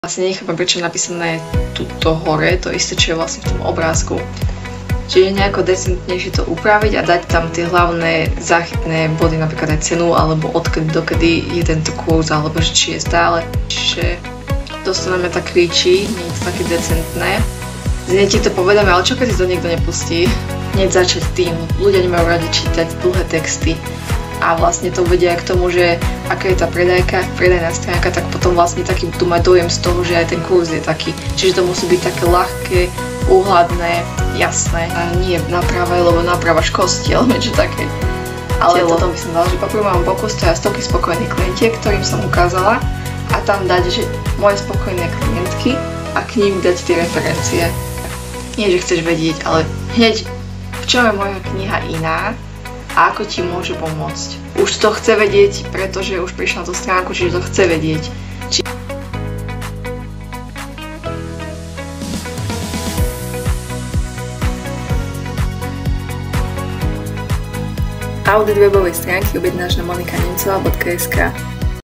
Vlastne nechápem, prečo je napísané tuto hore, to isté, čo je vlastne v tom obrázku. Čiže nejako decentnejšie to upraviť a dať tam tie hlavné záchytné body, napríklad aj cenu, alebo odkedy dokedy je tento kurz, alebo či je stále. Čiže dosť na mňa tak kričí, nie je to také decentné. Znie ti to povedame, ale čo keď si to niekto nepustí? Hneď začať tým, ľudia nemajú radi čítať dlhé texty. A vlastne to vedia aj k tomu, že aká je tá predajná stránka, tak potom vlastne taký tu má dojem z toho, že aj ten kurz je taký. Čiže to musí byť také ľahké, úhľadné, jasné. A nie naprava, lebo naprava škosti, alebo niečo také. Ale toto by som dala, že popri mojom boku stoja stovky spokojných klientiek, ktorým som ukázala, a tam dať, že moje spokojné klientky a k ním dať tie referencie. Nie, že chceš vedieť, ale hneď v čom je moja kniha iná a ako ti môže pomôcť. Už to chce vedieť, pretože už prišla na tú stránku, čiže to chce vedieť. Audit webovej stránky objednáš na monikanemcová.sk.